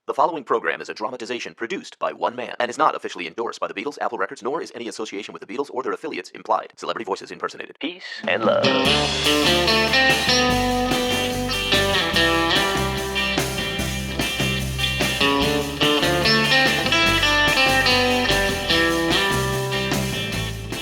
The following program is a dramatization produced by one man and is not officially endorsed by the Beatles, Apple Records, nor is any association with the Beatles or their affiliates implied. Celebrity voices impersonated. Peace and love.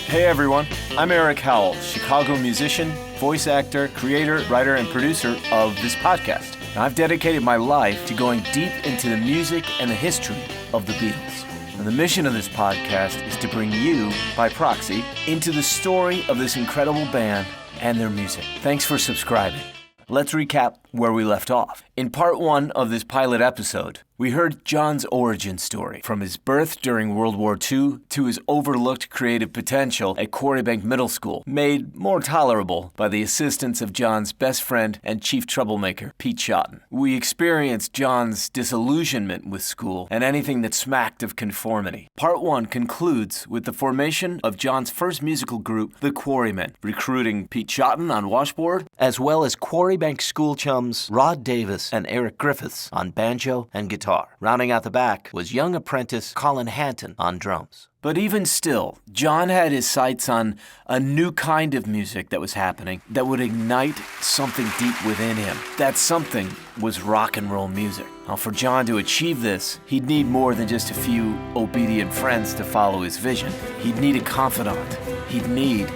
Hey everyone, I'm Eric Howell, Chicago musician, voice actor, creator, writer, and producer of this podcast. And I've dedicated my life to going deep into the music and the history of the Beatles. And the mission of this podcast is to bring you, by proxy, into the story of this incredible band and their music. Thanks for subscribing. Let's recap where we left off. In part one of this pilot episode, we heard John's origin story, from his birth during World War II to his overlooked creative potential at Quarrymen Middle School, made more tolerable by the assistance of John's best friend and chief troublemaker, Pete Shotton. We experienced John's disillusionment with school and anything that smacked of conformity. Part one concludes with the formation of John's first musical group, the Quarrymen, recruiting Pete Shotton on washboard, as well as Quarrybank school chums Rod Davis and Eric Griffiths on banjo and guitar. Rounding out the back was young apprentice Colin Hanton on drums. But even still, John had his sights on a new kind of music that was happening that would ignite something deep within him. That something was rock and roll music. Now, for John to achieve this, he'd need more than just a few obedient friends to follow his vision. He'd need a confidant. He'd need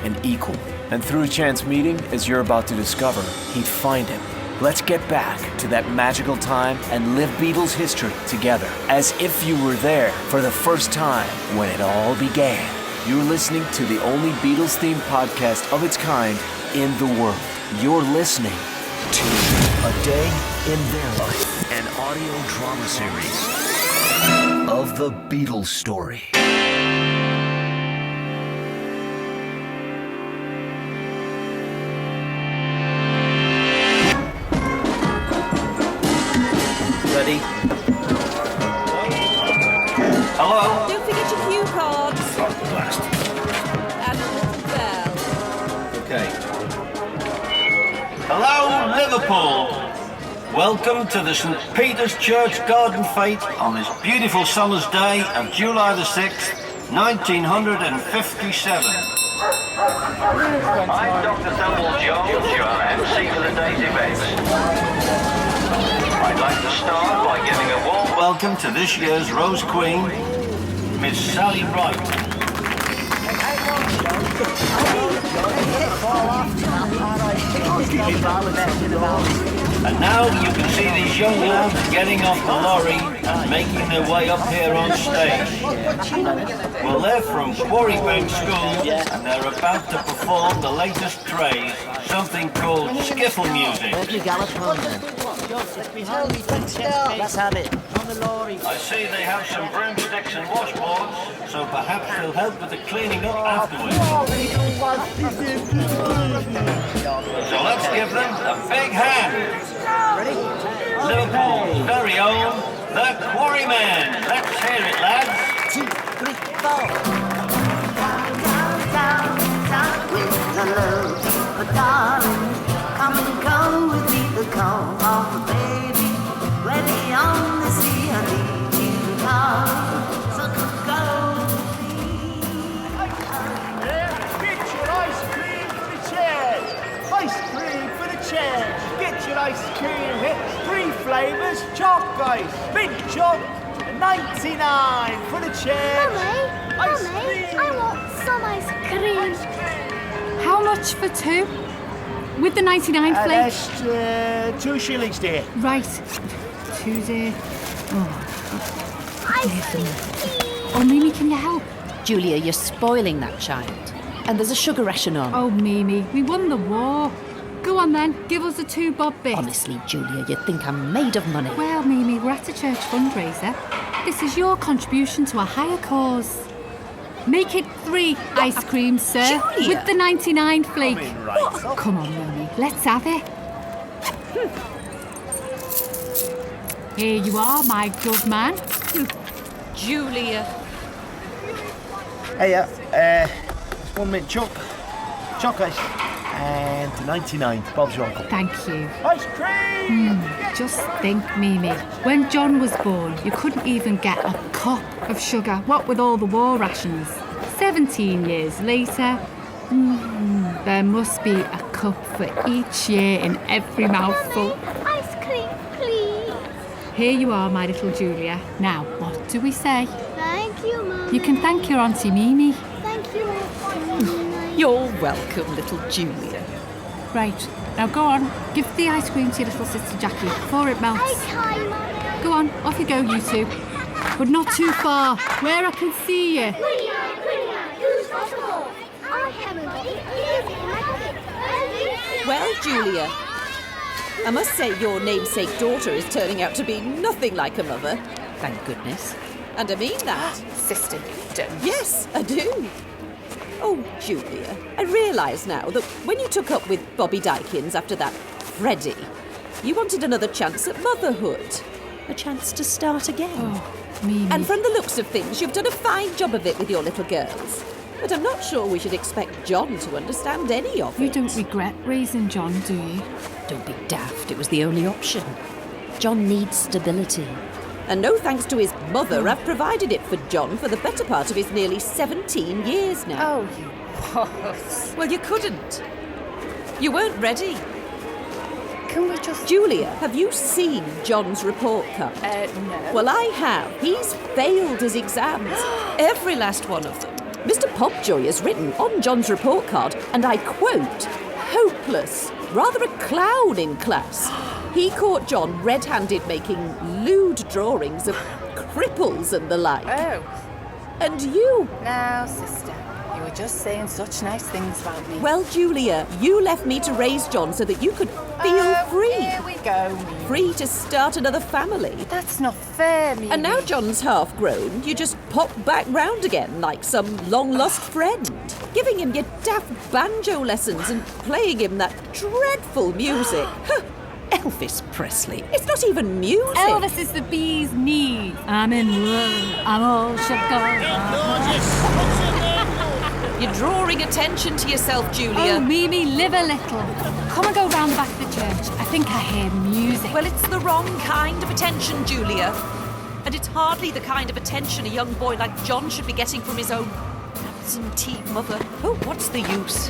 an equal. And through a chance meeting, as you're about to discover, he'd find him. Let's get back to that magical time and live Beatles history together, as if you were there for the first time when it all began. You're listening to the only Beatles-themed podcast of its kind in the world. You're listening to A Day in Their Life, an audio drama series of the Beatles story. Ready? Hello? Don't forget your cue cards. Oh, blast. And the bell. Okay. Hello, Liverpool. Welcome to the St. Peter's Church Garden Fete on this beautiful summer's day of July the 6th, 1957. I'm Dr. Samuel Jones, your MC for the day's event. I'd like to start by giving a warm Welcome to this year's Rose Queen, Miss Sally Wright. And now you can see these young lads getting off the lorry and making their way up here on stage. Well, they're from Quarrybank School and they're about to perform the latest craze, something called skiffle music. Let's have it. I see they have some broomsticks and washboards, so perhaps they'll help with the cleaning up afterwards. So let's give them a big hand. Liverpool's very own, the Quarrymen. Let's hear it, lads. 2, 3, 4. But darling, come and go with me, the call of the baby. Ready on the sea, I need you to come. So go with me. Get your ice cream for the chairs. Ice cream for the chairs. Get your ice cream here. 3 flavours, choc ice, mint choc, 99 for the chairs. Mummy, I want some ice cream. Ice cream. How much for 2? With the 99 flake? That's 2 shillings, dear. Right. 2 there. Ice cream. Oh, Mimi, can you help? Julia, you're spoiling that child. And there's a sugar ration on. Oh, Mimi, we won the war. Go on then, give us a 2 bob bit. Honestly, Julia, you think I'm made of money. Well, Mimi, we're at a church fundraiser. This is your contribution to a higher cause. Make it 3 ice creams, sir. Julia! With the 99 flake. Right. Come on, Mimi, let's have it. Here you are, my good man. Julia. Hey, 1 mint choc ice. And 99, Bob's your uncle. Thank you. Ice cream! Just think, Mimi, when John was born, you couldn't even get a cup of sugar, what with all the war rations. 17 years later, there must be a cup for each year in every mouthful. Ice cream, please. Here you are, my little Julia. Now, what do we say? Thank you, Mum. You can thank your Auntie Mimi. Thank you. You're welcome, little Julia. Right, now go on, give the ice cream to your little sister Jackie before it melts. Okay, Mum. Go on, off you go, you two. But not too far, where I can see you. Who's possible? I haven't got it. Well, Julia, I must say your namesake daughter is turning out to be nothing like a mother. Thank goodness. And I mean that. Sister, don't. Yes, I do. Oh, Julia, I realise now that when you took up with Bobby Dykins after that Freddie, you wanted another chance at motherhood. A chance to start again. Oh, Mimi. And from the looks of things, you've done a fine job of it with your little girls. But I'm not sure we should expect John to understand any of it. You don't regret raising John, do you? Don't be daft, it was the only option. John needs stability. And no thanks to his mother, I've provided it for John for the better part of his nearly 17 years now. Oh, you was. Well, you couldn't. You weren't ready. Can we just... Julia, have you seen John's report card? No. Well, I have. He's failed his exams. Every last one of them. Mr. Popjoy has written on John's report card, and I quote, hopeless, rather a clown in class. He caught John red-handed making lewd drawings of cripples and the like. Oh. And you? Now, sister, you were just saying such nice things about me. Well, Julia, you left me to raise John so that you could feel free. Here we go, Mimi. Free to start another family. That's not fair, Mimi. And now John's half grown, you just pop back round again like some long-lost friend, giving him your daft banjo lessons and playing him that dreadful music. Elvis Presley. It's not even music. Elvis is the bee's knees. I'm in love. I'm all shook up. You're drawing attention to yourself, Julia. Oh, Mimi, live a little. Come and go round the back of the church. I think I hear music. Well, it's the wrong kind of attention, Julia. And it's hardly the kind of attention a young boy like John should be getting from his own absentee mother. Oh, what's the use?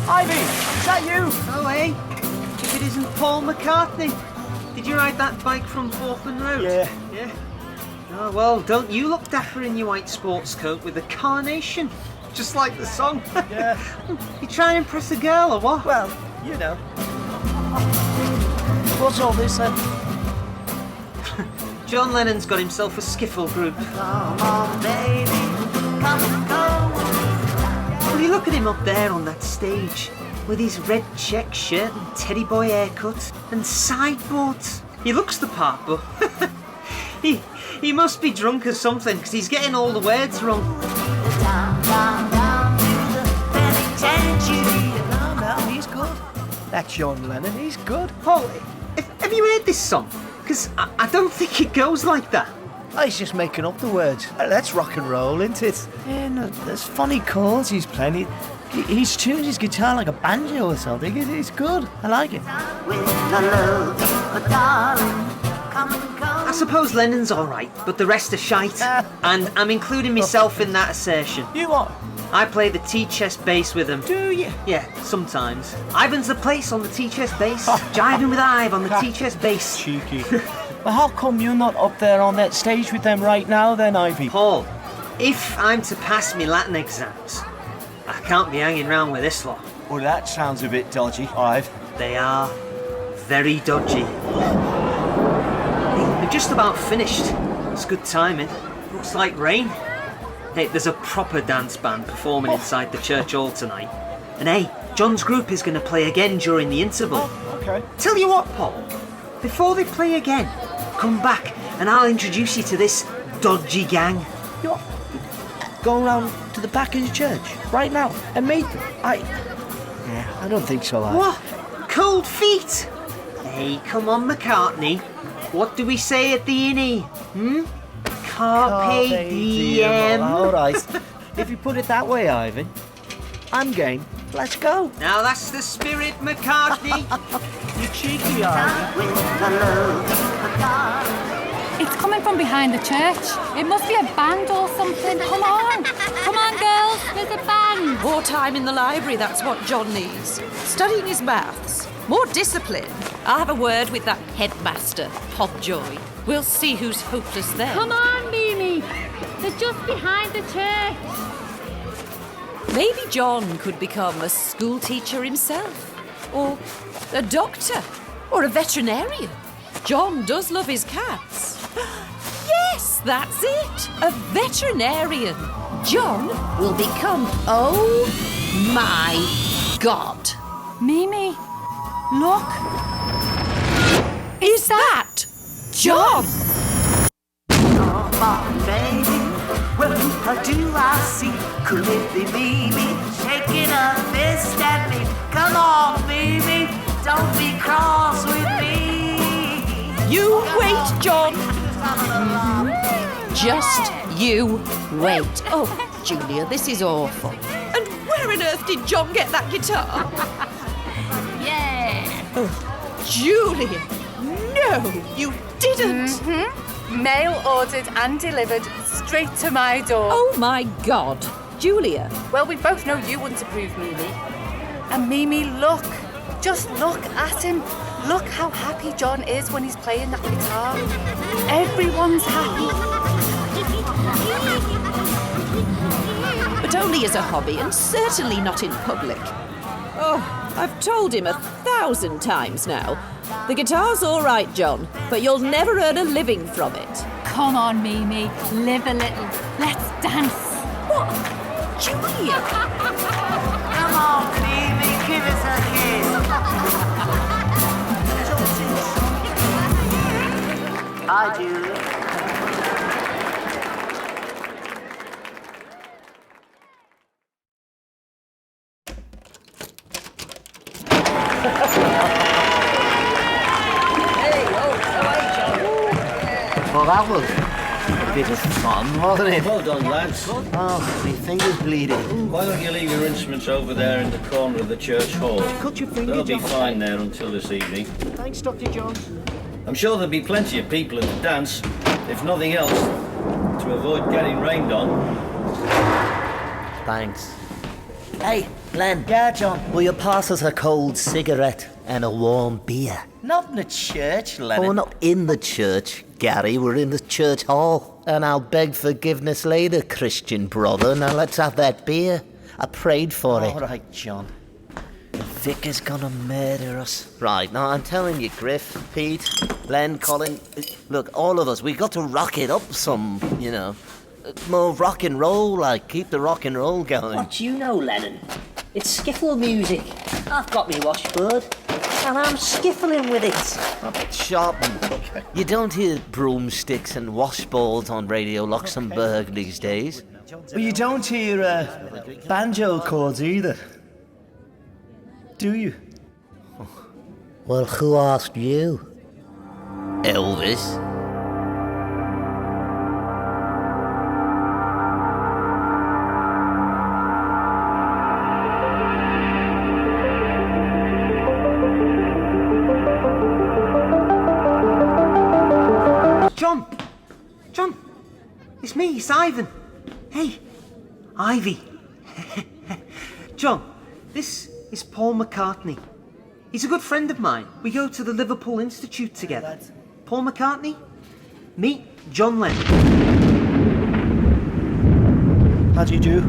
Ivy, is that you? Oh, hey. If it isn't Paul McCartney. Did you ride that bike from Portman Road? Yeah. Yeah? Oh, well, don't you look dapper in your white sports coat with a carnation? Just like the song. Yeah. You trying to impress a girl or what? Well, you know. What's all this then? John Lennon's got himself a skiffle group. Come on, baby. Come and go. Well, you look at him up there on that stage with his red check shirt and teddy boy haircut and sideboards. He looks the part, but he must be drunk or something because he's getting all the words wrong. Down, down, down to the penitentiary. No, he's good. That's John Lennon, he's good. Paul, have you heard this song? Because I don't think it goes like that. Oh, he's just making up the words. That's rock and roll, isn't it? Yeah, no, there's funny chords he's playing. He's tuned his guitar like a banjo or something. It's good. I like it. With the love, but darling, come and go. I suppose Lennon's all right, but the rest are shite. And I'm including myself in that assertion. You what? I play the T-chest bass with him. Do you? Yeah, sometimes. Ivan's the place on the T-chest bass. Jiving with Ive on the T-chest bass. Cheeky. Well, how come you're not up there on that stage with them right now then, Ivy? Paul, if I'm to pass my Latin exams, I can't be hanging around with this lot. Well, that sounds a bit dodgy, Ive. They are very dodgy. They're just about finished. It's good timing. Looks like rain. Hey, there's a proper dance band performing inside the church hall tonight. And hey, John's group is going to play again during the interval. Oh, okay. Tell you what, Paul, before they play again, come back and I'll introduce you to this dodgy gang. You're going round to the back of the church right now and meet them. I don't think so, lad. What? Cold feet? Hey, come on, McCartney. What do we say at the innie? Carpe diem. All right. If you put it that way, Ivan, I'm game. Let's go. Now that's the spirit, McCartney. You cheeky, Ivan. It's coming from behind the church. It must be a band or something. Come on. Come on, girls. There's a band. More time in the library, that's what John needs. Studying his maths. More discipline. I'll have a word with that headmaster, Popjoy. We'll see who's hopeless then. Come on, Mimi. They're just behind the church. Maybe John could become a school teacher himself. Or a doctor. Or a veterinarian. John does love his cats. Yes, that's it. A veterinarian. John will become... Oh, my God. Mimi, look. Is that John? Oh, my baby, well, how do I see? Could it be Mimi shaking a fist at me? Come on, baby, don't be cross with me. You wait, John. Just you wait. Oh, Julia, this is awful. And where on earth did John get that guitar? Yeah. Oh, Julia, no, you didn't. Mail ordered and delivered straight to my door. Oh, my God. Julia. Well, we both know you wouldn't approve, Mimi. And Mimi, look. Just look at him. Look how happy John is when he's playing that guitar. Everyone's happy. But only as a hobby and certainly not in public. Oh, I've told him 1,000 times now. The guitar's all right, John, but you'll never earn a living from it. Come on, Mimi. Live a little. Let's dance. What? Julia? Come on, baby, give us a kiss. Hi, Julia. Well, that was a bit of fun, wasn't it? Well done, lads. Oh, my finger's bleeding. Why don't you leave your instruments over there in the corner of the church hall? Cut your finger, They'll be John. fine there until this evening. Thanks, Dr. Jones. I'm sure there'll be plenty of people at the dance, if nothing else, to avoid getting rained on. Thanks. Hey, Len. Yeah, John? Will you pass us a cold cigarette and a warm beer? Not in the church, Lennon. Oh, not in the church, Gary. We're in the church hall. And I'll beg forgiveness later, Christian brother. Now let's have that beer. I prayed for it. All right, John. The vicar's gonna murder us. Right, now I'm telling you, Griff, Pete, Len, Colin, look, all of us, we got to rock it up some, more rock and roll, like, keep the rock and roll going. What do you know, Lennon? It's skiffle music. I've got me washboard, and I'm skiffling with it. Sharpen. You don't hear broomsticks and washboards on Radio Luxembourg these days. Well, you don't hear banjo chords either. Do you? Well, who asked you? Elvis. John, it's me, it's Ivan. Hey, Ivy. John, this is Paul McCartney. He's a good friend of mine. We go to the Liverpool Institute together. Paul McCartney, meet John Lennon. How do you do?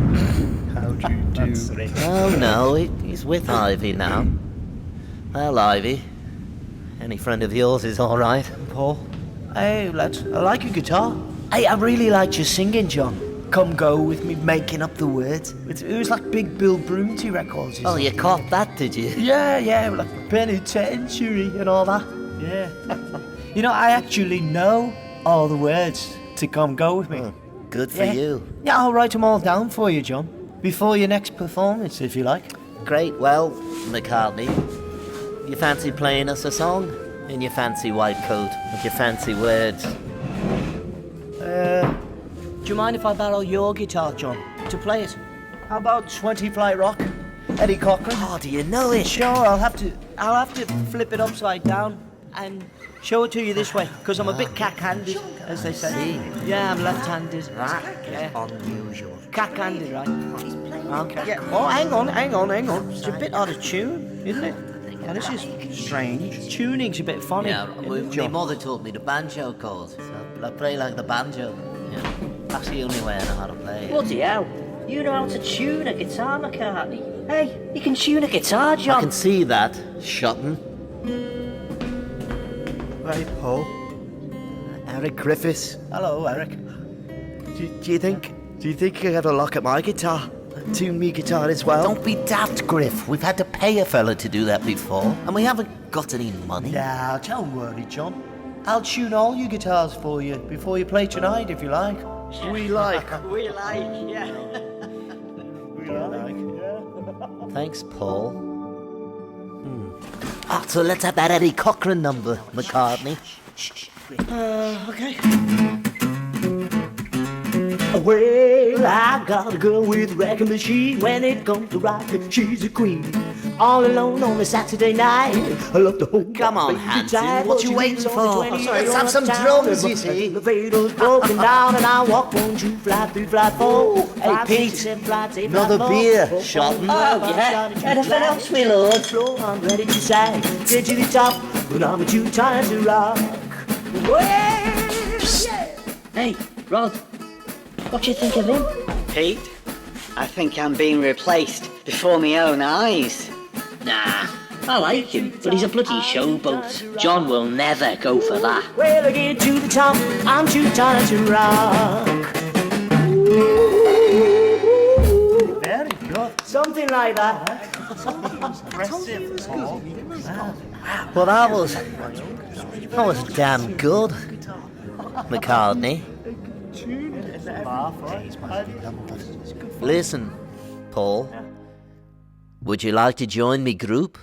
How do you do? Oh, no, he's with Ivy now. Well, Ivy, any friend of yours is all right. Paul? Hey, lads, I like your guitar. Hey, I really liked your singing, John. Come Go With Me, making up the words. It was like big Bill Broomty records. Oh, you caught that, did you? Yeah, like Penitentiary and all that. Yeah. I actually know all the words to Come Go With Me. Oh, good for you. Yeah, I'll write them all down for you, John. Before your next performance, if you like. Great. Well, McCartney, you fancy playing us a song? in your fancy white coat with your fancy words. Do you mind if I borrow your guitar, John, to play it? How about 20 Flight Rock? Eddie Cochran? Oh, do you know it? Sure, I'll have to flip it upside down and show it to you this way, because I'm a bit cack-handed, as they say. Yeah, I'm left-handed. Unusual. Cack-handed, right? Okay. Yeah. Oh, hang on. It's a bit out of tune, isn't it? Now, this is strange. Tuning's a bit funny. Yeah, my mother taught me the banjo chord, so I play like the banjo. Yeah, that's the only way I know how to play it. Bloody hell. You know how to tune a guitar, McCartney. Hey, you can tune a guitar, John. I can see that, Shotton. Right, Paul. Eric Griffiths. Hello, Eric. Do you think you have a look at my guitar? Tune me guitar as well? Don't be daft, Griff. We've had to pay a fella to do that before, and we haven't got any money. Yeah, don't worry, John. I'll tune all your guitars for you before you play tonight, if you like. We like. We like, yeah. We like, yeah. Thanks, Paul. Ah, so let's have that Eddie Cochran number, McCartney. Okay. Well, I got a girl with a wrecking machine. When it comes to rocking, she's a queen. All alone on a Saturday night, I love the whole. Come on, Hanson, what you waiting for? Let's have some drums, you see. The elevator's broken down and I walk 1, 2, flat 3, flat 4. Hey, Pete, another beer, Shotton. Oh, yeah. Anything else, my lord? I'm ready to sag, get to the top, but I'm too tired to rock. Well, yeah. Hey, Rod, what do you think of him? Pete, I think I'm being replaced before my own eyes. Nah, I like him, but he's a bloody showboat. John will never go for that. Well, I get to the top, I'm too tired to rock. Very good. Something like that. Impressive, Paul. Well, that was damn good, McCartney. Listen, Paul, would you like to join me group?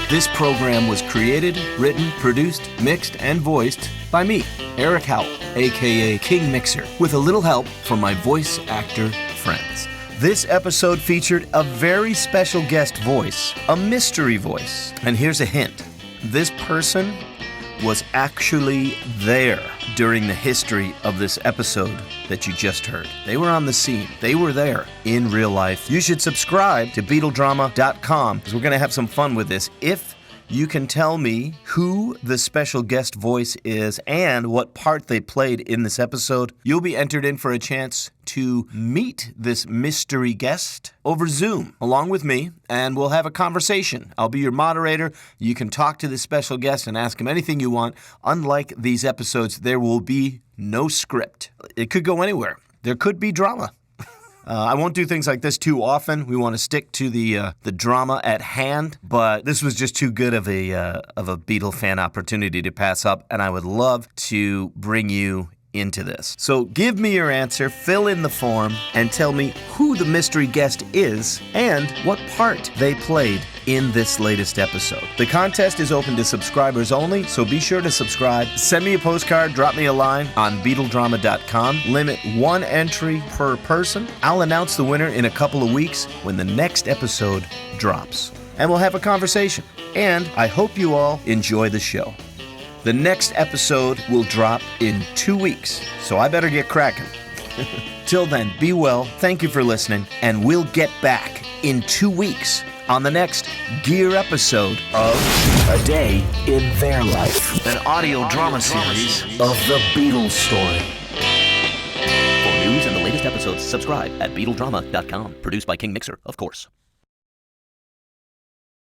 This program was created, written, produced, mixed, and voiced by me, Eric Howell, aka King Mixer, with a little help from my voice actor friends. This episode featured a very special guest voice, a mystery voice. And here's a hint. This person was actually there during the history of this episode that you just heard. They were on the scene. They were there in real life. You should subscribe to BeatleDrama.com because we're going to have some fun with this. If you can tell me who the special guest voice is and what part they played in this episode, you'll be entered in for a chance to meet this mystery guest over Zoom along with me, and we'll have a conversation. I'll be your moderator. You can talk to the special guest and ask him anything you want. Unlike these episodes, there will be no script. It could go anywhere. There could be drama. I won't do things like this too often. We want to stick to the drama at hand, but this was just too good of a Beatle fan opportunity to pass up, and I would love to bring you into this. So give me your answer, fill in the form, and tell me who the mystery guest is and what part they played in this latest episode. The contest is open to subscribers only, so be sure to subscribe. Send me a postcard, drop me a line on BeatleDrama.com. Limit 1 entry per person. I'll announce the winner in a couple of weeks when the next episode drops. And we'll have a conversation. And I hope you all enjoy the show. The next episode will drop in 2 weeks, so I better get cracking. Till then, be well, thank you for listening, and we'll get back in 2 weeks on the next Gear episode of A Day in Their Life, an audio drama series of the Beatles story. For news and the latest episodes, subscribe at BeatleDrama.com. Produced by King Mixer, of course.